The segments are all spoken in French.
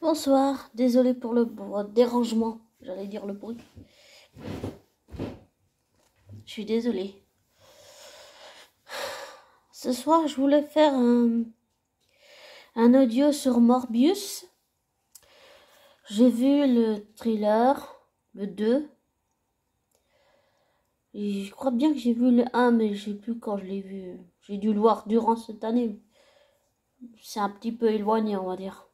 Bonsoir, désolé pour le dérangement, j'allais dire le bruit. Je suis désolée. Ce soir, je voulais faire un audio sur Morbius. J'ai vu le thriller, le 2. Et je crois bien que j'ai vu le 1, mais je sais plus quand je l'ai vu. J'ai dû le voir durant cette année. C'est un petit peu éloigné, on va dire.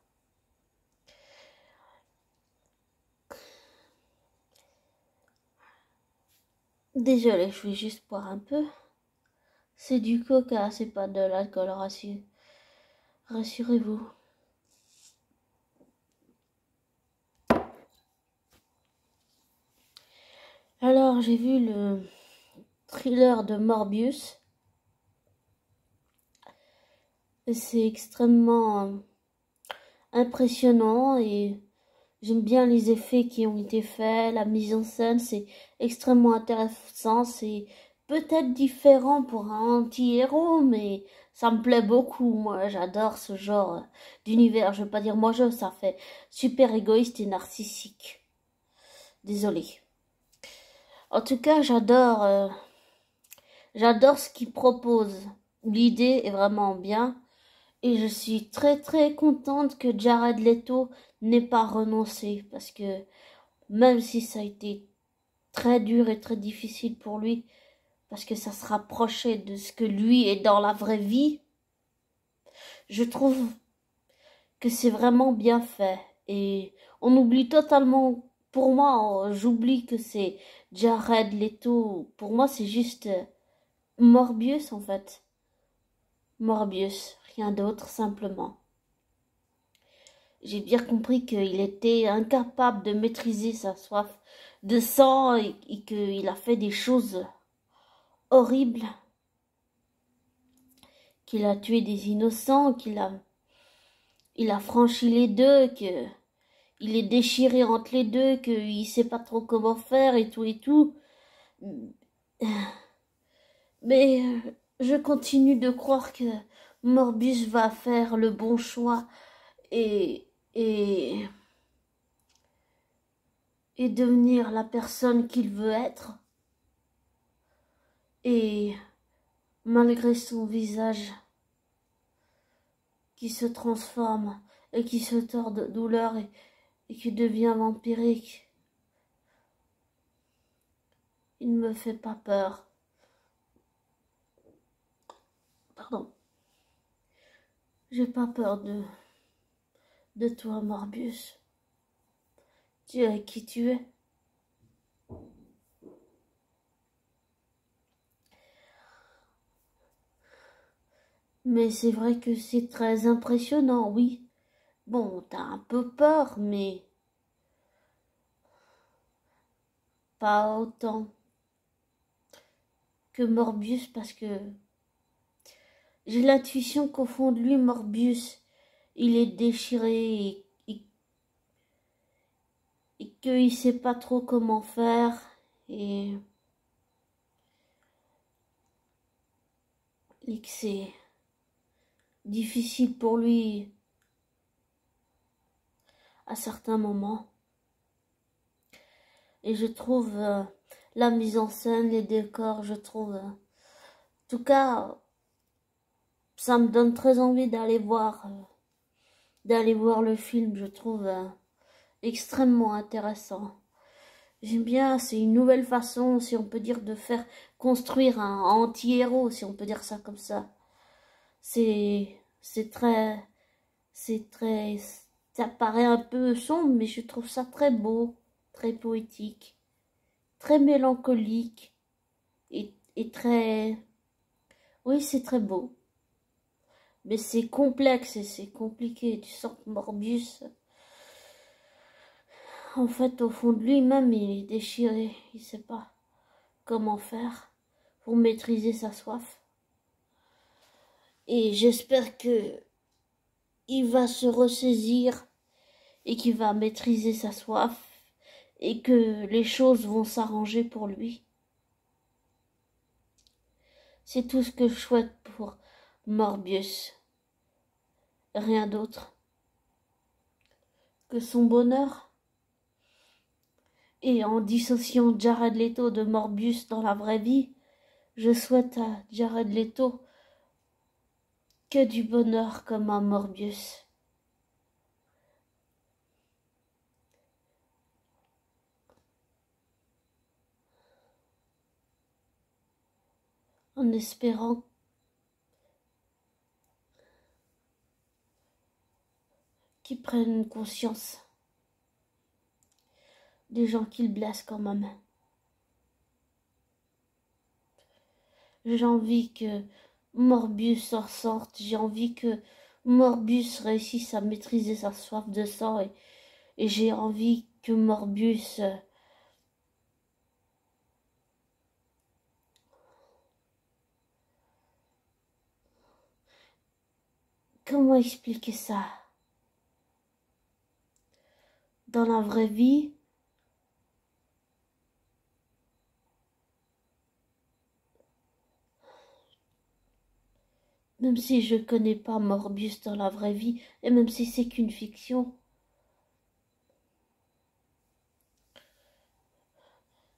Désolée, je vais juste boire un peu. C'est du coca, c'est pas de l'alcool, rassurez-vous. Alors, j'ai vu le thriller de Morbius. C'est extrêmement impressionnant et j'aime bien les effets qui ont été faits, la mise en scène, c'est extrêmement intéressant, c'est peut-être différent pour un anti-héros, mais ça me plaît beaucoup, moi j'adore ce genre d'univers, je veux pas dire moi ça fait super égoïste et narcissique. Désolée. En tout cas, j'adore ce qu'il propose. L'idée est vraiment bien. Et je suis très très contente que Jared Leto n'ait pas renoncé parce que même si ça a été très dur et très difficile pour lui parce que ça se rapprochait de ce que lui est dans la vraie vie, je trouve que c'est vraiment bien fait et on oublie totalement, pour moi j'oublie que c'est Jared Leto, pour moi c'est juste Morbius en fait. Morbius, rien d'autre simplement. J'ai bien compris qu'il était incapable de maîtriser sa soif de sang et qu'il a fait des choses horribles, qu'il a tué des innocents, il a franchi les deux, qu'il est déchiré entre les deux, qu'il sait pas trop comment faire et tout et tout. Mais je continue de croire que Morbius va faire le bon choix et devenir la personne qu'il veut être. Et malgré son visage qui se transforme et qui se tord de douleur et qui devient vampirique, il ne me fait pas peur. Pardon. J'ai pas peur de toi, Morbius. Tu es qui tu es. Mais c'est vrai que c'est très impressionnant, oui. Bon, t'as un peu peur, mais pas autant que Morbius parce que j'ai l'intuition qu'au fond de lui, Morbius, il est déchiré et qu'il sait pas trop comment faire et que c'est difficile pour lui à certains moments. Et je trouve la mise en scène, les décors, je trouve... en tout cas, ça me donne très envie d'aller voir le film, je trouve extrêmement intéressant. J'aime bien, c'est une nouvelle façon, si on peut dire, de faire construire un anti-héros, si on peut dire ça comme ça. C'est très, ça paraît un peu sombre, mais je trouve ça très beau, très poétique, très mélancolique et très, oui, c'est très beau. Mais c'est complexe et c'est compliqué. Tu sens que Morbius, en fait, au fond de lui-même, il est déchiré. Il sait pas comment faire pour maîtriser sa soif. Et j'espère que il va se ressaisir et qu'il va maîtriser sa soif et que les choses vont s'arranger pour lui. C'est tout ce que je souhaite pour Morbius. Rien d'autre. que son bonheur. Et en dissociant Jared Leto de Morbius dans la vraie vie, je souhaite à Jared Leto que du bonheur comme à Morbius. En espérant qu'il prenne conscience des gens qu'il blesse quand même. J'ai envie que Morbius en sorte, j'ai envie que Morbius réussisse à maîtriser sa soif de sang et j'ai envie que Morbius comment expliquer ça? Dans la vraie vie, même si je connais pas Morbius dans la vraie vie, et même si c'est qu'une fiction,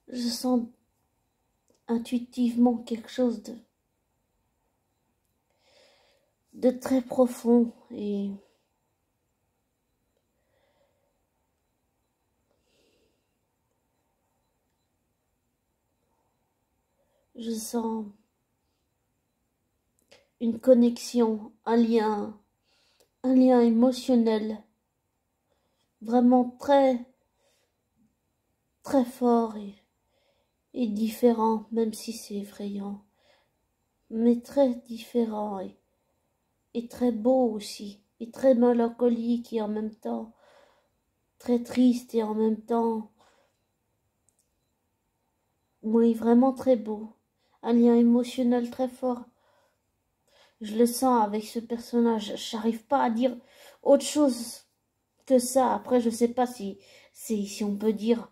je sens intuitivement quelque chose de très profond et je sens une connexion, un lien émotionnel vraiment très très fort et différent, même si c'est effrayant, mais très différent et très beau aussi, et très mélancolique et en même temps très triste et en même temps, oui, vraiment très beau. Un lien émotionnel très fort. Je le sens avec ce personnage. J'arrive pas à dire autre chose que ça. Après, je sais pas si on peut dire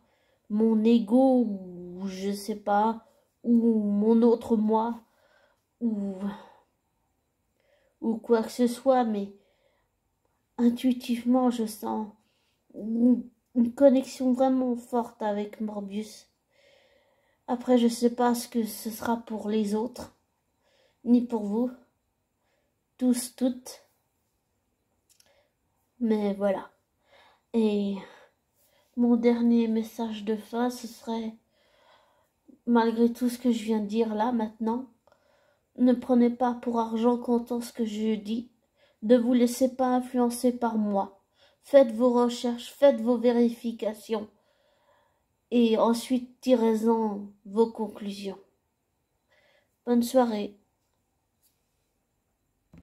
mon ego ou je sais pas, ou mon autre moi, ou, ou quoi que ce soit, mais intuitivement, je sens une connexion vraiment forte avec Morbius. Après, je sais pas ce que ce sera pour les autres, ni pour vous, tous, toutes, mais voilà. Et mon dernier message de fin, ce serait, malgré tout ce que je viens de dire là, maintenant, ne prenez pas pour argent comptant ce que je dis, ne vous laissez pas influencer par moi. Faites vos recherches, faites vos vérifications, et ensuite tirez-en vos conclusions. Bonne soirée.